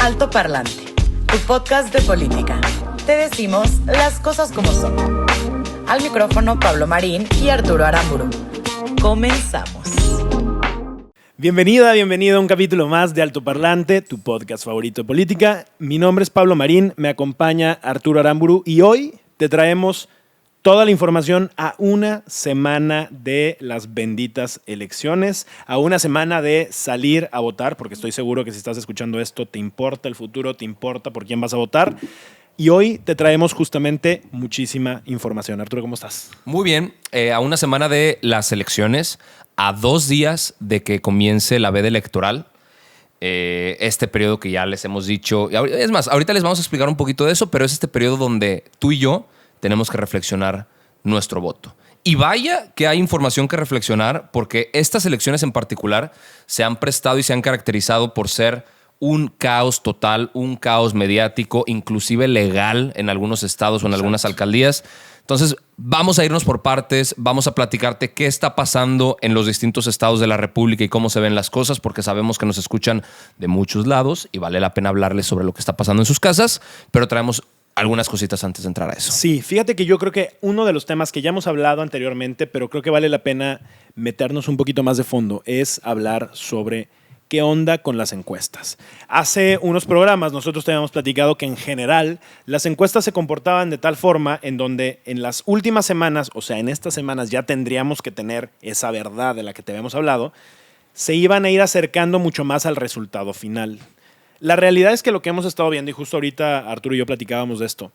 Alto Parlante, tu podcast de política. Te decimos las cosas como son. Al micrófono Pablo Marín y Arturo Aramburu. Comenzamos. Bienvenida, bienvenido a un capítulo más de Alto Parlante, tu podcast favorito de política. Mi nombre es Pablo Marín, me acompaña Arturo Aramburu y hoy te traemos toda la información a una semana de las benditas elecciones, a una semana de salir a votar, porque estoy seguro que si estás escuchando esto te importa el futuro, te importa por quién vas a votar. Y hoy te traemos justamente muchísima información. Arturo, ¿cómo estás? Muy bien, a una semana de las elecciones, a 2 días de que comience la veda electoral, este periodo que ya les hemos dicho. Es más, ahorita les vamos a explicar un poquito de eso, pero es este periodo donde tú y yo tenemos que reflexionar nuestro voto. Y vaya que hay información que reflexionar, porque estas elecciones en particular se han prestado y se han caracterizado por ser un caos total, un caos mediático, inclusive legal en algunos estados o en algunas alcaldías. Entonces, vamos a irnos por partes, vamos a platicarte qué está pasando en los distintos estados de la República y cómo se ven las cosas, porque sabemos que nos escuchan de muchos lados y vale la pena hablarles sobre lo que está pasando en sus casas, pero traemos algunas cositas antes de entrar a eso. Sí, fíjate que yo creo que uno de los temas que ya hemos hablado anteriormente, pero creo que vale la pena meternos un poquito más de fondo, es hablar sobre qué onda con las encuestas. Hace unos programas nosotros te habíamos platicado que en general las encuestas se comportaban de tal forma en donde en las últimas semanas, o sea, en estas semanas ya tendríamos que tener esa verdad de la que te habíamos hablado, se iban a ir acercando mucho más al resultado final. La realidad es que lo que hemos estado viendo, y justo ahorita Arturo y yo platicábamos de esto,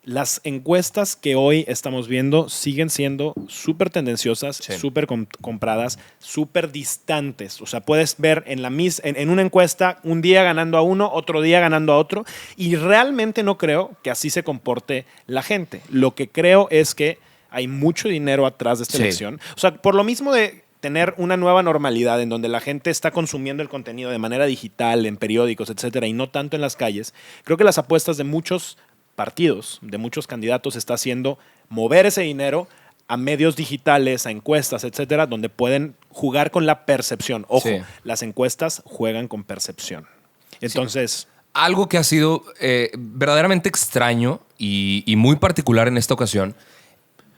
las encuestas que hoy estamos viendo siguen siendo súper tendenciosas, sí, súper compradas, súper distantes. O sea, puedes ver en una encuesta un día ganando a uno, otro día ganando a otro, y realmente no creo que así se comporte la gente. Lo que creo es que hay mucho dinero atrás de esta elección. O sea, por lo mismo de tener una nueva normalidad en donde la gente está consumiendo el contenido de manera digital, en periódicos, etcétera, y no tanto en las calles, creo que las apuestas de muchos partidos, de muchos candidatos, está haciendo mover ese dinero a medios digitales, a encuestas, etcétera, donde pueden jugar con la percepción. Ojo, sí, las encuestas juegan con percepción. Entonces, sí, algo que ha sido verdaderamente extraño y muy particular en esta ocasión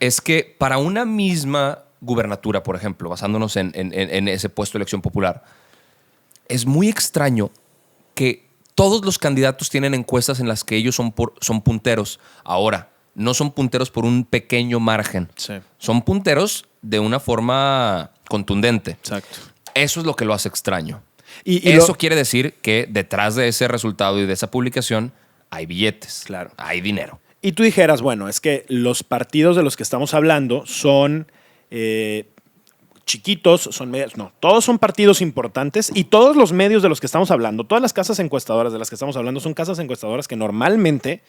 es que para una misma gubernatura, por ejemplo, basándonos en ese puesto de elección popular, es muy extraño que todos los candidatos tienen encuestas en las que ellos son punteros. Ahora, no son punteros por un pequeño margen. Sí. Son punteros de una forma contundente. Exacto. Eso es lo que lo hace extraño. Y eso quiere decir que detrás de ese resultado y de esa publicación hay billetes. Claro. Hay dinero. Y tú dijeras, bueno, es que los partidos de los que estamos hablando son chiquitos, son medios. No, todos son partidos importantes y todos los medios de los que estamos hablando, todas las casas encuestadoras de las que estamos hablando son casas encuestadoras que normalmente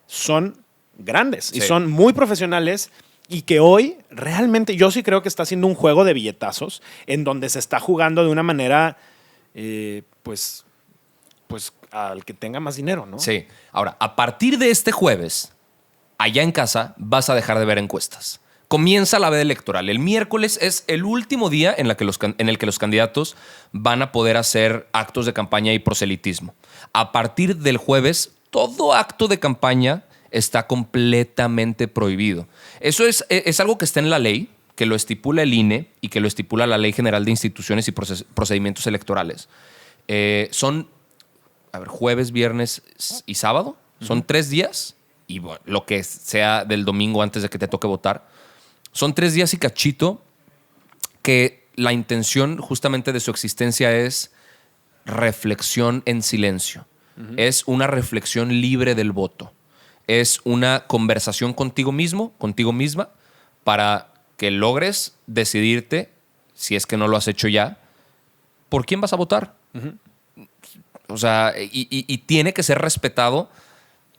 son grandes, sí, y son muy profesionales y que hoy realmente yo sí creo que está haciendo un juego de billetazos en donde se está jugando de una manera pues al que tenga más dinero, ¿no? Sí. Ahora, a partir de este jueves, allá en casa vas a dejar de ver encuestas. Comienza la veda electoral. El miércoles es el último día en el que los candidatos van a poder hacer actos de campaña y proselitismo. A partir del jueves, todo acto de campaña está completamente prohibido. Eso es algo que está en la ley, que lo estipula el INE y que lo estipula la Ley General de Instituciones y Procedimientos Electorales. Son jueves, viernes y sábado. Son 3 días y bueno, lo que sea del domingo antes de que te toque votar. Son 3 días y cachito que la intención justamente de su existencia es reflexión en silencio. Uh-huh. Es una reflexión libre del voto. Es una conversación contigo mismo, contigo misma, para que logres decidirte, si es que no lo has hecho ya, por quién vas a votar. Uh-huh. O sea, y tiene que ser respetado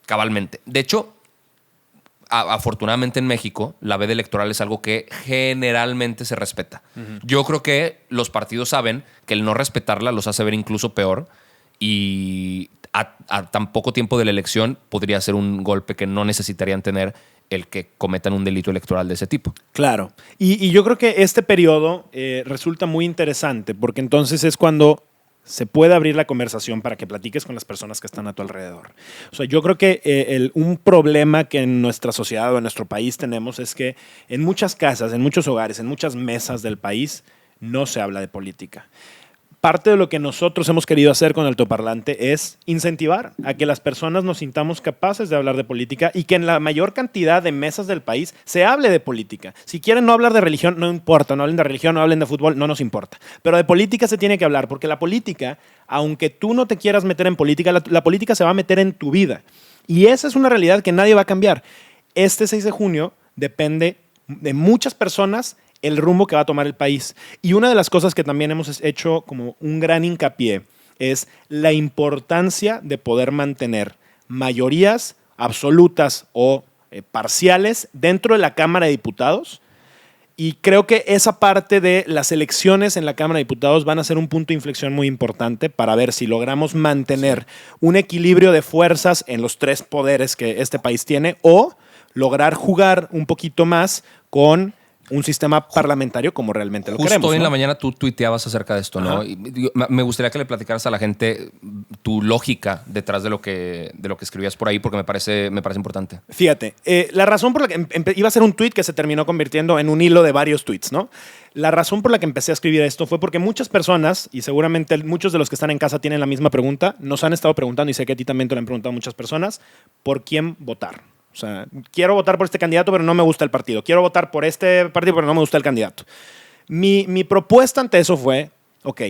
cabalmente. De hecho, afortunadamente en México, la veda electoral es algo que generalmente se respeta. Uh-huh. Yo creo que los partidos saben que el no respetarla los hace ver incluso peor y a tan poco tiempo de la elección podría ser un golpe que no necesitarían tener el que cometan un delito electoral de ese tipo. Claro. Y yo creo que este periodo resulta muy interesante porque entonces es cuando se puede abrir la conversación para que platiques con las personas que están a tu alrededor. O sea, yo creo que un problema que en nuestra sociedad o en nuestro país tenemos es que en muchas casas, en muchos hogares, en muchas mesas del país, no se habla de política. Parte de lo que nosotros hemos querido hacer con Altoparlante es incentivar a que las personas nos sintamos capaces de hablar de política y que en la mayor cantidad de mesas del país se hable de política. Si quieren no hablar de religión, no importa, no hablen de religión, no hablen de fútbol, no nos importa. Pero de política se tiene que hablar, porque la política, aunque tú no te quieras meter en política, la política se va a meter en tu vida. Y esa es una realidad que nadie va a cambiar. Este 6 de junio depende de muchas personas el rumbo que va a tomar el país. Y una de las cosas que también hemos hecho como un gran hincapié es la importancia de poder mantener mayorías absolutas o parciales dentro de la Cámara de Diputados. Y creo que esa parte de las elecciones en la Cámara de Diputados van a ser un punto de inflexión muy importante para ver si logramos mantener un equilibrio de fuerzas en los 3 poderes que este país tiene o lograr jugar un poquito más con un sistema parlamentario como realmente lo queremos. Justo hoy en ¿no? la mañana tú tuiteabas acerca de esto, ¿no? Y me gustaría que le platicaras a la gente tu lógica detrás de lo que escribías por ahí, porque me parece importante. Fíjate, la razón por la que iba a ser un tweet que se terminó convirtiendo en un hilo de varios tweets, ¿no? La razón por la que empecé a escribir esto fue porque muchas personas, y seguramente muchos de los que están en casa tienen la misma pregunta, nos han estado preguntando, y sé que a ti también te lo han preguntado muchas personas, ¿por quién votar? O sea, quiero votar por este candidato, pero no me gusta el partido. Quiero votar por este partido, pero no me gusta el candidato. Mi propuesta ante eso fue, ok,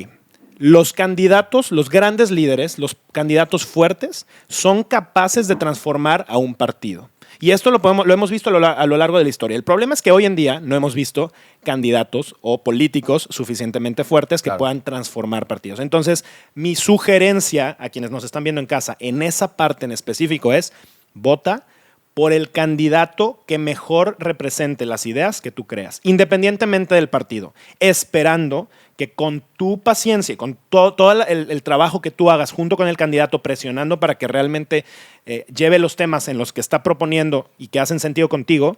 los candidatos, los grandes líderes, los candidatos fuertes, son capaces de transformar a un partido. Y esto lo hemos visto a lo largo de la historia. El problema es que hoy en día no hemos visto candidatos o políticos suficientemente fuertes que puedan transformar partidos. Entonces, mi sugerencia a quienes nos están viendo en casa en esa parte en específico es, vota por el candidato que mejor represente las ideas que tú creas, independientemente del partido, esperando que con tu paciencia y con todo el trabajo que tú hagas junto con el candidato, presionando para que realmente lleve los temas en los que está proponiendo y que hacen sentido contigo,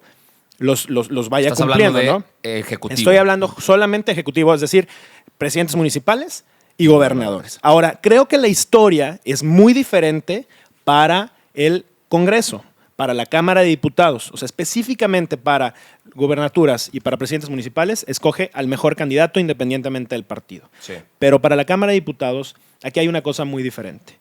los vaya Estás cumpliendo, hablando de ¿no? ejecutivo. Estoy hablando solamente ejecutivo, es decir, presidentes municipales y gobernadores. Ahora, creo que la historia es muy diferente para el Congreso, para la Cámara de Diputados, o sea, específicamente para gubernaturas y para presidentes municipales, escoge al mejor candidato independientemente del partido. Sí. Pero para la Cámara de Diputados, aquí hay una cosa muy diferente.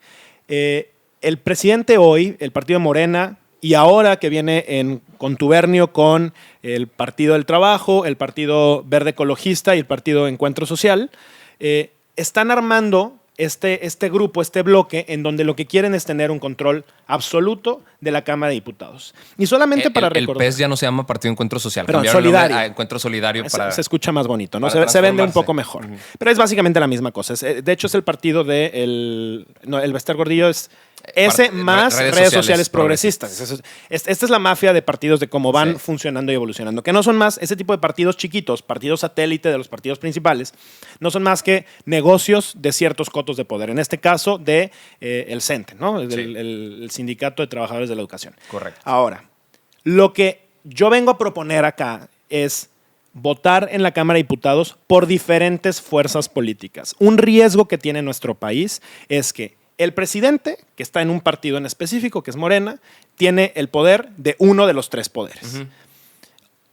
El presidente hoy, el partido de Morena, y ahora que viene en contubernio con el Partido del Trabajo, el Partido Verde Ecologista y el Partido Encuentro Social, están armando este grupo, este bloque, en donde lo que quieren es tener un control absoluto de la Cámara de Diputados. Y solamente para recordar... El PES ya no se llama Partido Encuentro Social. Perdón, Cambiaron el nombre Solidario. A Encuentro Solidario para... Se escucha más bonito, ¿no? para Se vende un transformarse. poco mejor. Pero es básicamente la misma cosa. De hecho, es el partido de... el Bester Gordillo es... Ese más redes sociales progresistas. Esta es la mafia de partidos de cómo van funcionando y evolucionando. Que no son más ese tipo de partidos chiquitos, partidos satélite de los partidos principales, no son más que negocios de ciertos cotos de poder. En este caso, de el CENTE, ¿no? El Sindicato de Trabajadores de la Educación. Correcto. Ahora, lo que yo vengo a proponer acá es votar en la Cámara de Diputados por diferentes fuerzas políticas. Un riesgo que tiene nuestro país es que el presidente, que está en un partido en específico, que es Morena, tiene el poder de uno de los 3 poderes.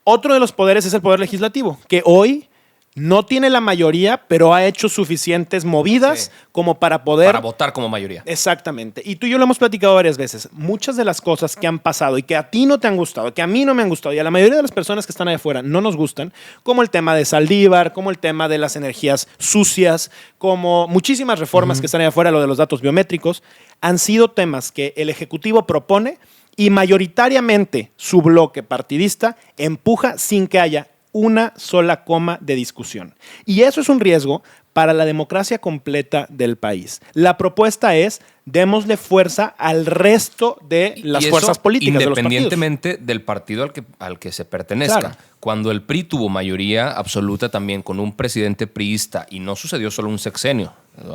Otro de los poderes es el poder legislativo, que hoy no tiene la mayoría, pero ha hecho suficientes movidas como para poder... Para votar como mayoría. Exactamente. Y tú y yo lo hemos platicado varias veces. Muchas de las cosas que han pasado y que a ti no te han gustado, que a mí no me han gustado y a la mayoría de las personas que están allá afuera no nos gustan, como el tema de Saldívar, como el tema de las energías sucias, como muchísimas reformas que están allá afuera, lo de los datos biométricos, han sido temas que el Ejecutivo propone y mayoritariamente su bloque partidista empuja sin que haya una sola coma de discusión. Y eso es un riesgo para la democracia completa del país. La propuesta es, démosle fuerza al resto de las fuerzas políticas de los partidos. Independientemente del partido al que se pertenezca. Claro. Cuando el PRI tuvo mayoría absoluta también con un presidente priista, y no sucedió solo un sexenio,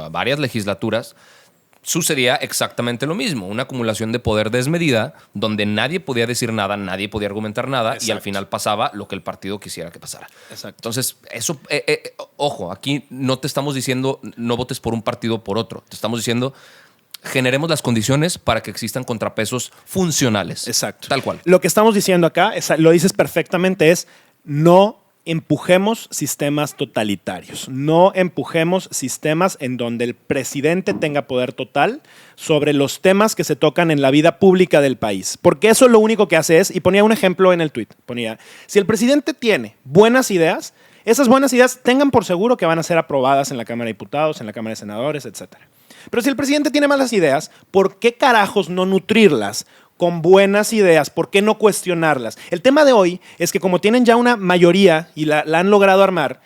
varias legislaturas, sucedía exactamente lo mismo. Una acumulación de poder desmedida donde nadie podía decir nada, nadie podía argumentar nada. Exacto. Y al final pasaba lo que el partido quisiera que pasara. Exacto. Entonces, eso, ojo, aquí no te estamos diciendo no votes por un partido o por otro. Te estamos diciendo generemos las condiciones para que existan contrapesos funcionales. Exacto. Tal cual. Lo que estamos diciendo acá, lo dices perfectamente, es no empujemos sistemas totalitarios. No empujemos sistemas en donde el presidente tenga poder total sobre los temas que se tocan en la vida pública del país. Porque eso lo único que hace es, y ponía un ejemplo en el tuit, ponía, si el presidente tiene buenas ideas, esas buenas ideas tengan por seguro que van a ser aprobadas en la Cámara de Diputados, en la Cámara de Senadores, etc. Pero si el presidente tiene malas ideas, ¿por qué carajos no nutrirlas con buenas ideas? ¿Por qué no cuestionarlas? El tema de hoy es que como tienen ya una mayoría y la han logrado armar,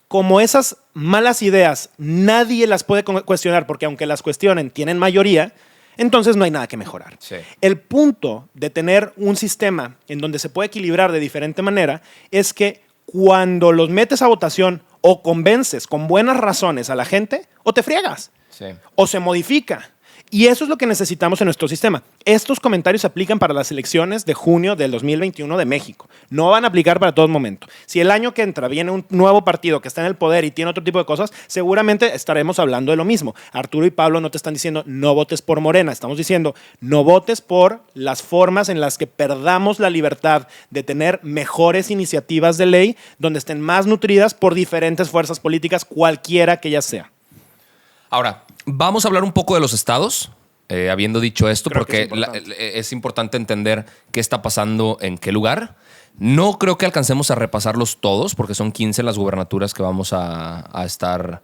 como esas malas ideas nadie las puede cuestionar porque aunque las cuestionen tienen mayoría, entonces no hay nada que mejorar. Sí. El punto de tener un sistema en donde se puede equilibrar de diferente manera es que cuando los metes a votación o convences con buenas razones a la gente, o te friegas. Sí. O se modifica. Y eso es lo que necesitamos en nuestro sistema. Estos comentarios se aplican para las elecciones de junio del 2021 de México. No van a aplicar para todo momento. Si el año que entra viene un nuevo partido que está en el poder y tiene otro tipo de cosas, seguramente estaremos hablando de lo mismo. Arturo y Pablo no te están diciendo no votes por Morena. Estamos diciendo no votes por las formas en las que perdamos la libertad de tener mejores iniciativas de ley donde estén más nutridas por diferentes fuerzas políticas, cualquiera que ellas sea. Ahora, vamos a hablar un poco de los estados, habiendo dicho esto, Creo porque es importante entender qué está pasando en qué lugar. No creo que alcancemos a repasarlos todos, porque son 15 las gubernaturas que vamos a estar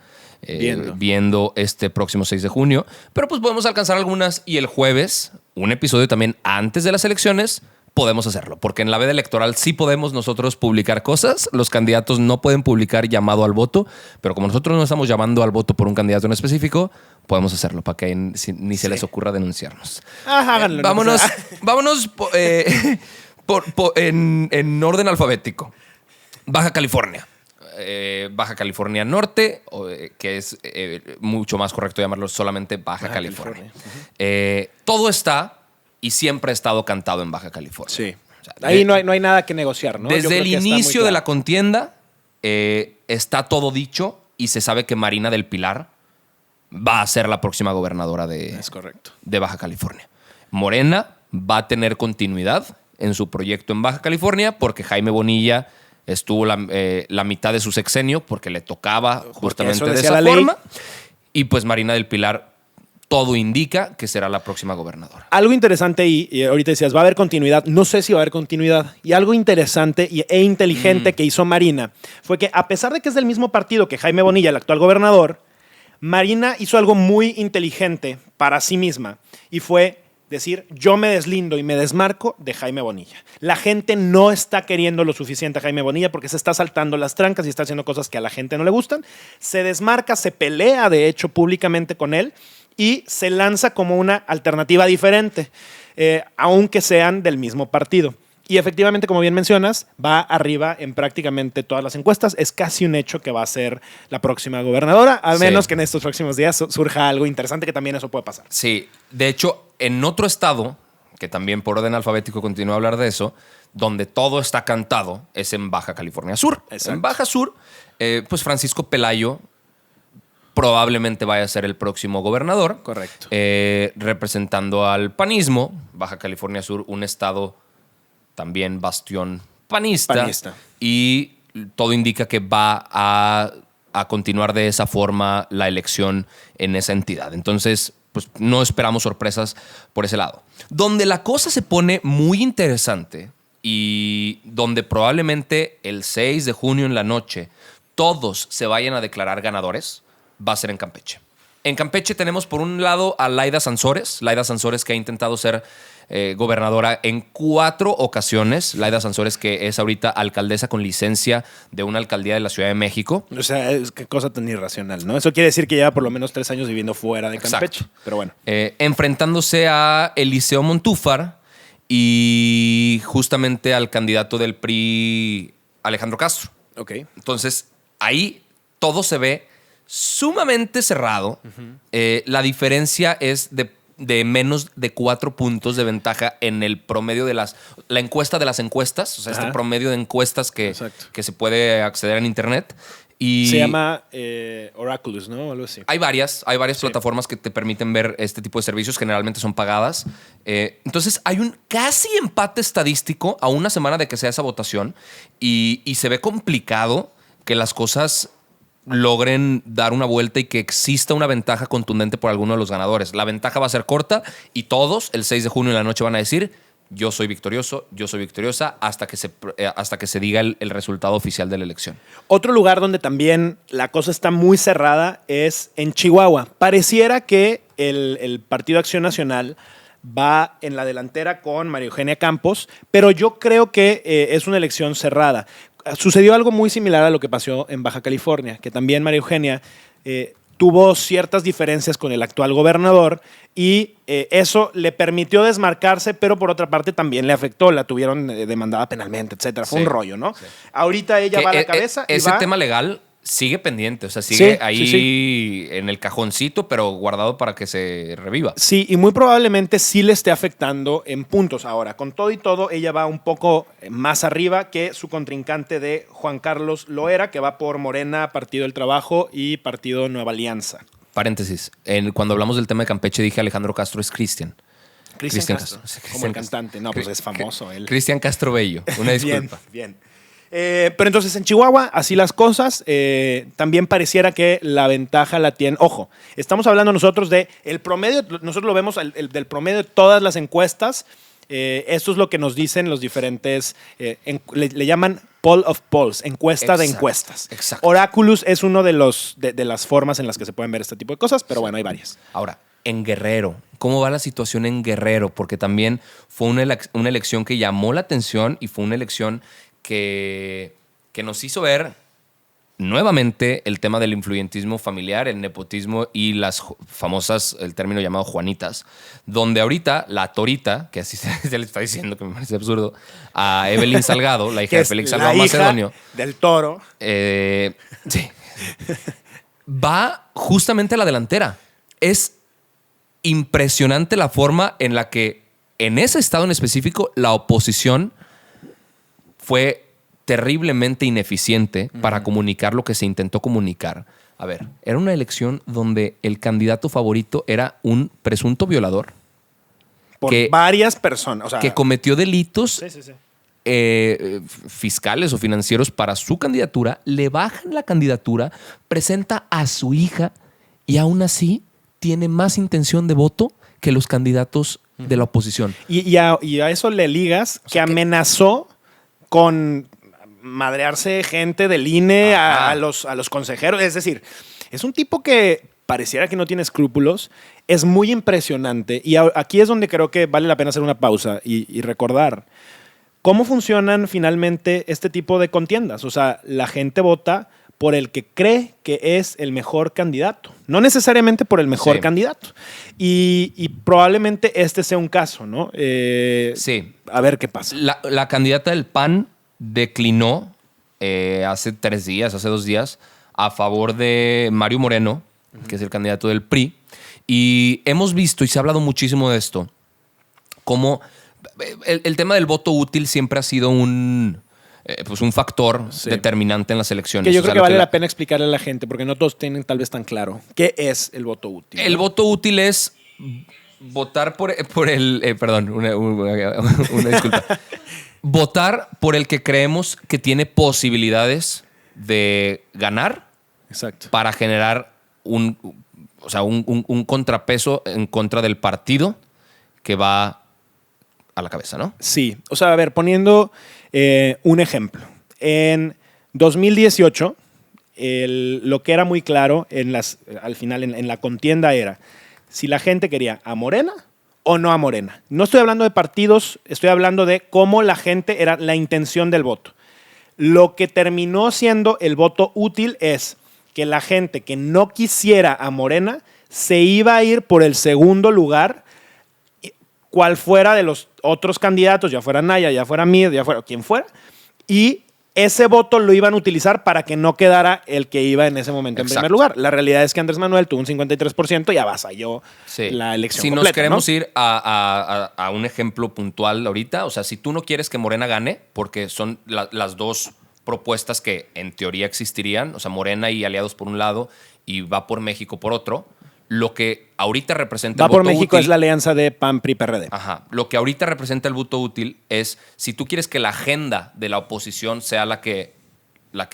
viendo este próximo 6 de junio. Pero pues podemos alcanzar algunas y el jueves, un episodio también antes de las elecciones, podemos hacerlo, porque en la veda electoral sí podemos nosotros publicar cosas. Los candidatos no pueden publicar llamado al voto, pero como nosotros no estamos llamando al voto por un candidato en específico, podemos hacerlo para que ni se les ocurra denunciarnos. Háganlo. Vámonos en orden alfabético. Baja California. Baja California Norte, que es mucho más correcto llamarlo solamente Baja California. Todo está y siempre ha estado cantado en Baja California. Sí. O sea, ahí no hay nada que negociar, ¿no? Desde el inicio de la contienda está todo dicho y se sabe que Marina del Pilar va a ser la próxima gobernadora Es correcto. de Baja California. Morena va a tener continuidad en su proyecto en Baja California porque Jaime Bonilla estuvo la mitad de su sexenio porque le tocaba justamente de esa forma. Y pues Marina del Pilar, todo indica que será la próxima gobernadora. Algo interesante, y ahorita decías, va a haber continuidad. No sé si va a haber continuidad. Y algo interesante e inteligente que hizo Marina fue que, a pesar de que es del mismo partido que Jaime Bonilla, el actual gobernador, Marina hizo algo muy inteligente para sí misma. Y fue decir, yo me deslindo y me desmarco de Jaime Bonilla. La gente no está queriendo lo suficiente a Jaime Bonilla porque se está saltando las trancas y está haciendo cosas que a la gente no le gustan. Se desmarca, se pelea, de hecho, públicamente con él. Y se lanza como una alternativa diferente, aunque sean del mismo partido. Y efectivamente, como bien mencionas, va arriba en prácticamente todas las encuestas. Es casi un hecho que va a ser la próxima gobernadora, a menos que en estos próximos días surja algo interesante, que también eso puede pasar. Sí, de hecho, en otro estado, que también por orden alfabético continúa a hablar de eso, donde todo está cantado, es en Baja California Sur. Exacto. En Baja Sur, pues Francisco Pelayo probablemente vaya a ser el próximo gobernador. Correcto. Representando al panismo. Baja California Sur, un estado también bastión panista. Y todo indica que va a continuar de esa forma la elección en esa entidad. Entonces, pues no esperamos sorpresas por ese lado. Donde la cosa se pone muy interesante y donde probablemente el 6 de junio en la noche todos se vayan a declarar ganadores, va a ser en Campeche. En Campeche tenemos por un lado a Laida Sansores que ha intentado ser gobernadora en 4 ocasiones. Laida Sansores, que es ahorita alcaldesa con licencia de una alcaldía de la Ciudad de México. O sea, qué cosa tan irracional, ¿no? Eso quiere decir que lleva por lo menos 3 años viviendo fuera de Campeche. Exacto. Pero bueno. Enfrentándose a Eliseo Montúfar y justamente al candidato del PRI, Alejandro Castro. Ok. Entonces, ahí todo se ve sumamente cerrado. La diferencia es de menos de 4 puntos de ventaja en el promedio de la encuesta de las encuestas, o sea, este promedio de encuestas que se puede acceder en internet. Y se llama Oraculus, ¿no? Algo así. Hay varias plataformas que te permiten ver este tipo de servicios, generalmente son pagadas. Entonces hay un casi empate estadístico a una semana de que sea esa votación y se ve complicado que las cosas logren dar una vuelta y que exista una ventaja contundente por alguno de los ganadores. La ventaja va a ser corta y todos el 6 de junio en la noche van a decir: yo soy victorioso, yo soy victoriosa, hasta que se diga el resultado oficial de la elección. Otro lugar donde también la cosa está muy cerrada es en Chihuahua. Pareciera que el Partido Acción Nacional va en la delantera con María Eugenia Campos, pero yo creo que es una elección cerrada. Sucedió algo muy similar a lo que pasó en Baja California, que también María Eugenia tuvo ciertas diferencias con el actual gobernador y eso le permitió desmarcarse, pero por otra parte también le afectó, la tuvieron demandada penalmente, etcétera. Fue un rollo, ¿no? Sí. Ahorita ella va a la cabeza y ese tema legal sigue pendiente, o sea, sigue ahí en el cajoncito, pero guardado para que se reviva. Sí, y muy probablemente sí le esté afectando en puntos ahora. Con todo y todo, ella va un poco más arriba que su contrincante de Juan Carlos Loera, que va por Morena, Partido del Trabajo y Partido Nueva Alianza. Paréntesis, cuando hablamos del tema de Campeche dije Alejandro Castro es Cristian. Cristian Castro. Como el cantante. No, pues es famoso él. Cristian Castro Bello, una disculpa. Bien. Pero entonces en Chihuahua, así las cosas, también pareciera que la ventaja la tiene. Ojo, estamos hablando nosotros de el promedio, nosotros lo vemos del promedio de todas las encuestas. Esto es lo que nos dicen los diferentes, le llaman poll of polls, encuesta de encuestas. Exacto. Oraculus es uno de las formas en las que se pueden ver este tipo de cosas, pero bueno, hay varias. Ahora, en Guerrero, ¿cómo va la situación en Guerrero? Porque también fue una elección que llamó la atención y fue una elección que nos hizo ver nuevamente el tema del influyentismo familiar, el nepotismo y las famosas, el término llamado Juanitas, donde ahorita la Torita, que así se le está diciendo, que me parece absurdo, a Evelyn Salgado, la hija de Félix Salgado Macedonio. Del Toro. Sí. Va justamente a la delantera. Es impresionante la forma en la que en ese estado en específico la oposición fue terriblemente ineficiente para comunicar lo que se intentó comunicar. A ver, era una elección donde el candidato favorito era un presunto violador. Por varias personas. O sea, que cometió delitos fiscales o financieros para su candidatura, le bajan la candidatura, presenta a su hija y aún así tiene más intención de voto que los candidatos de la oposición. Y a eso le ligas que amenazó con madrearse gente del INE a los consejeros. Es decir, es un tipo que pareciera que no tiene escrúpulos. Es muy impresionante. Y aquí es donde creo que vale la pena hacer una pausa y recordar cómo funcionan finalmente este tipo de contiendas. O sea, la gente vota por el que cree que es el mejor candidato. No necesariamente por el mejor candidato. Y probablemente este sea un caso, ¿no? Sí. A ver qué pasa. La candidata del PAN declinó hace 2 días, a favor de Mario Moreno, que es el candidato del PRI. Y hemos visto, y se ha hablado muchísimo de esto, cómo el tema del voto útil siempre ha sido un factor determinante en las elecciones. Que yo creo que vale la pena explicarle a la gente, porque no todos tienen tal vez tan claro qué es el voto útil. El voto útil es votar por el... perdón, una disculpa. Votar por el que creemos que tiene posibilidades de ganar. Exacto. Para generar un contrapeso en contra del partido que va a la cabeza, ¿no? Sí. O sea, a ver, poniendo un ejemplo. En 2018, lo que era muy claro al final en la contienda era si la gente quería a Morena o no a Morena. No estoy hablando de partidos, estoy hablando de cómo la gente era la intención del voto. Lo que terminó siendo el voto útil es que la gente que no quisiera a Morena se iba a ir por el segundo lugar, cual fuera de los otros candidatos, ya fuera Naya, ya fuera Mid, ya fuera quien fuera, y ese voto lo iban a utilizar para que no quedara el que iba en ese momento en Exacto. primer lugar. La realidad es que Andrés Manuel tuvo un 53% y avasalló la elección Si completa, nos queremos ¿no? ir a un ejemplo puntual ahorita, o sea, si tú no quieres que Morena gane, porque son las dos propuestas que en teoría existirían, o sea, Morena y aliados por un lado y Va por México por otro, lo que ahorita representa Va el por voto México útil, es la alianza de PAN, PRI, PRD. Ajá. Lo que ahorita representa el voto útil es, si tú quieres que la agenda de la oposición sea la que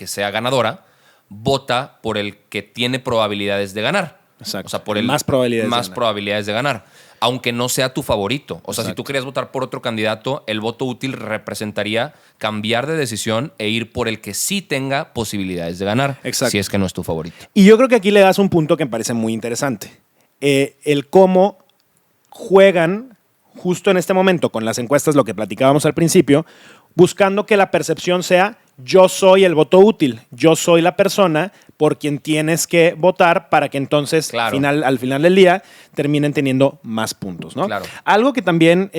sea ganadora, vota por el que tiene probabilidades de ganar. Exacto. O sea, por el Más probabilidades de más ganar. probabilidades de ganar, aunque no sea tu favorito. O sea, si Exacto. tú querías votar por otro candidato, el voto útil representaría cambiar de decisión e ir por el que sí tenga posibilidades de ganar, Exacto. si es que no es tu favorito. Y yo creo que aquí le das un punto que me parece muy interesante. El cómo juegan justo en este momento con las encuestas, lo que platicábamos al principio, buscando que la percepción sea yo soy el voto útil, yo soy la persona por quien tienes que votar para que entonces Claro. al final del día terminen teniendo más puntos, ¿no? Claro. Algo que también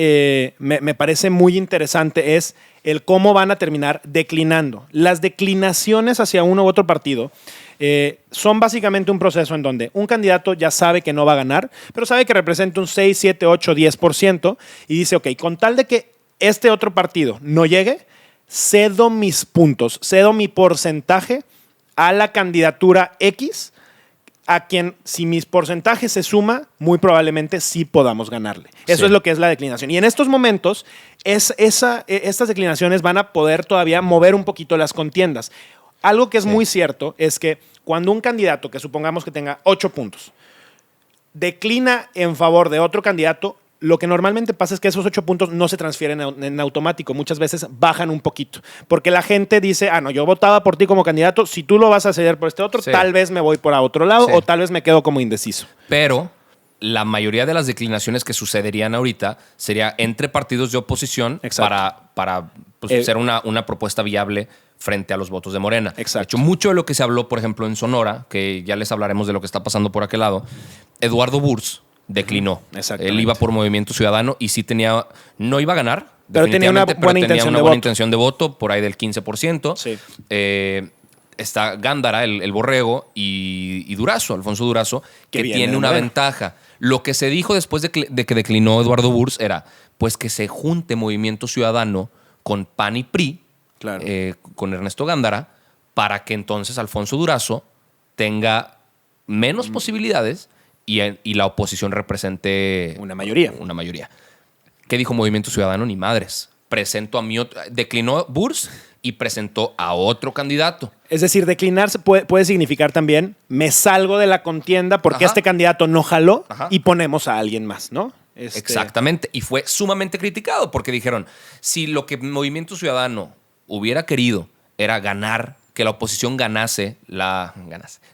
me parece muy interesante es el cómo van a terminar declinando. Las declinaciones hacia uno u otro partido son básicamente un proceso en donde un candidato ya sabe que no va a ganar, pero sabe que representa un 6, 7, 8, 10% y dice, ok, con tal de que este otro partido no llegue, cedo mis puntos, cedo mi porcentaje a la candidatura X, a quien, si mis porcentajes se suma, muy probablemente sí podamos ganarle. Eso Sí. es lo que es la declinación. Y en estos momentos, estas declinaciones van a poder todavía mover un poquito las contiendas. Algo que es muy cierto es que cuando un candidato, que supongamos que tenga 8 puntos, declina en favor de otro candidato, lo que normalmente pasa es que esos 8 puntos no se transfieren en automático. Muchas veces bajan un poquito. Porque la gente dice, no, yo votaba por ti como candidato. Si tú lo vas a ceder por este otro, Sí. tal vez me voy por a otro lado Sí. o tal vez me quedo como indeciso. Pero la mayoría de las declinaciones que sucederían ahorita sería entre partidos de oposición Exacto. para pues, ser una propuesta viable frente a los votos de Morena. Exacto. De hecho, mucho de lo que se habló, por ejemplo, en Sonora, que ya les hablaremos de lo que está pasando por aquel lado, Eduardo Burs declinó. Exactamente. Él iba por Movimiento Ciudadano y sí no iba a ganar, Pero tenía una definitivamente, pero buena tenía intención una de buena voto. intención de voto, por ahí del 15%. Sí. Está Gándara, el Borrego, y Durazo, Alfonso Durazo, Que que viene tiene de una Morena. ventaja. Lo que se dijo después de que declinó Eduardo Burs era pues que se junte Movimiento Ciudadano con PAN y PRI, Claro. con Ernesto Gándara, para que entonces Alfonso Durazo tenga menos posibilidades y la oposición represente Una mayoría. Una mayoría. ¿Qué dijo Movimiento Ciudadano? Ni madres. Presentó a mi otro, declinó Burs y presentó a otro candidato. Es decir, declinarse puede significar también me salgo de la contienda porque Ajá. este candidato no jaló Ajá. y ponemos a alguien más, ¿no? Exactamente. Y fue sumamente criticado porque dijeron, si lo que Movimiento Ciudadano hubiera querido era ganar, que la oposición ganara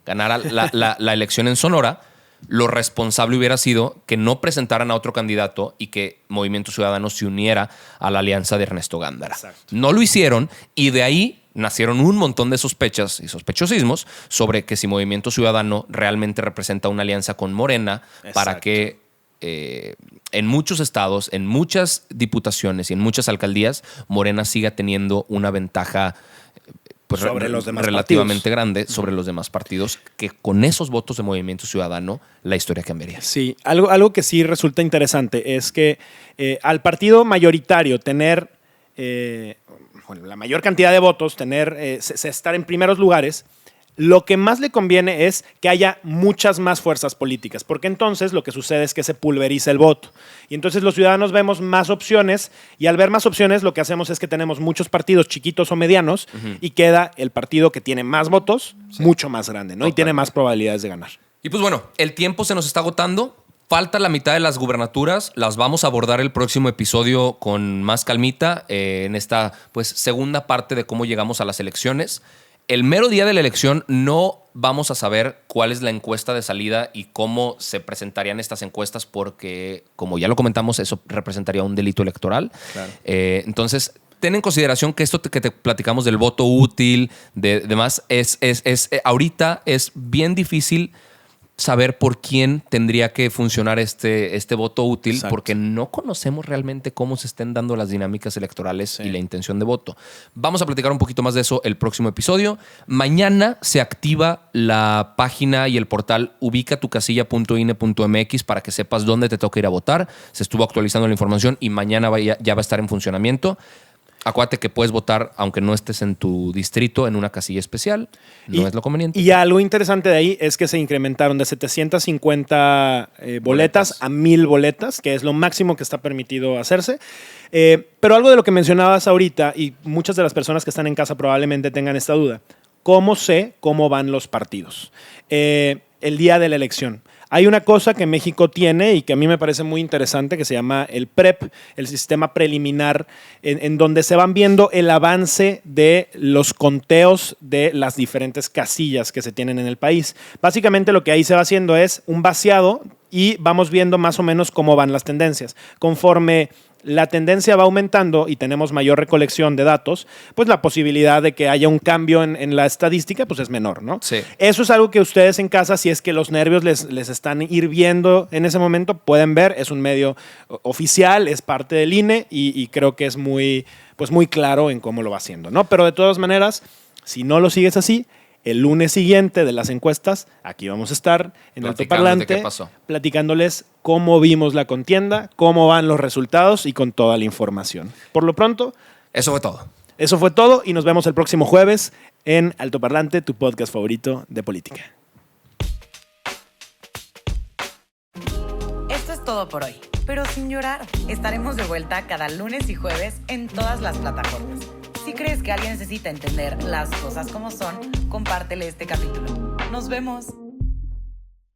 la elección en Sonora, lo responsable hubiera sido que no presentaran a otro candidato y que Movimiento Ciudadano se uniera a la alianza de Ernesto Gándara. Exacto. No lo hicieron y de ahí nacieron un montón de sospechas y sospechosismos sobre que si Movimiento Ciudadano realmente representa una alianza con Morena para Exacto. que en muchos estados, en muchas diputaciones y en muchas alcaldías, Morena siga teniendo una ventaja pues, Sobre los demás relativamente partidos. grande sobre los demás partidos, que con esos votos de Movimiento Ciudadano la historia cambiaría. Sí, algo que sí resulta interesante es que al partido mayoritario tener la mayor cantidad de votos, estar en primeros lugares, lo que más le conviene es que haya muchas más fuerzas políticas, porque entonces lo que sucede es que se pulveriza el voto. Y entonces los ciudadanos vemos más opciones y al ver más opciones lo que hacemos es que tenemos muchos partidos chiquitos o medianos y queda el partido que tiene más votos mucho más grande, ¿no? Y tiene más probabilidades de ganar. Y pues bueno, el tiempo se nos está agotando. Falta la mitad de las gubernaturas. Las vamos a abordar el próximo episodio con más calmita en esta pues, segunda parte de cómo llegamos a las elecciones. El mero día de la elección no vamos a saber cuál es la encuesta de salida y cómo se presentarían estas encuestas porque, como ya lo comentamos, eso representaría un delito electoral. Claro. Entonces, ten en consideración que esto que te platicamos del voto útil, de demás, ahorita es bien difícil saber por quién tendría que funcionar este voto útil, Exacto. porque no conocemos realmente cómo se estén dando las dinámicas electorales y la intención de voto. Vamos a platicar un poquito más de eso el próximo episodio. Mañana se activa la página y el portal ubicatucasilla.ine.mx para que sepas dónde te toca ir a votar. Se estuvo actualizando la información y mañana ya va a estar en funcionamiento. Acuérdate que puedes votar aunque no estés en tu distrito en una casilla especial. No es lo conveniente. Y algo interesante de ahí es que se incrementaron de 750 boletas a 1000 boletas, que es lo máximo que está permitido hacerse. Pero algo de lo que mencionabas ahorita, y muchas de las personas que están en casa probablemente tengan esta duda, ¿cómo sé cómo van los partidos el día de la elección? Hay una cosa que México tiene y que a mí me parece muy interesante que se llama el PREP, el sistema preliminar, en donde se van viendo el avance de los conteos de las diferentes casillas que se tienen en el país. Básicamente lo que ahí se va haciendo es un vaciado y vamos viendo más o menos cómo van las tendencias. Conforme la tendencia va aumentando y tenemos mayor recolección de datos, pues la posibilidad de que haya un cambio en la estadística pues es menor, ¿no? Sí. Eso es algo que ustedes en casa, si es que los nervios les están hirviendo en ese momento, pueden ver. Es un medio oficial, es parte del INE y creo que es muy claro en cómo lo va haciendo, ¿no? Pero de todas maneras, si no lo sigues así, el lunes siguiente de las encuestas, aquí vamos a estar en Altoparlante qué pasó. platicándoles cómo vimos la contienda, cómo van los resultados y con toda la información. Por lo pronto, Eso fue todo. eso fue todo y nos vemos el próximo jueves en Altoparlante, tu podcast favorito de política. Esto es todo por hoy, pero sin llorar. Estaremos de vuelta cada lunes y jueves en todas las plataformas. Si crees que alguien necesita entender las cosas como son, compártele este capítulo. Nos vemos.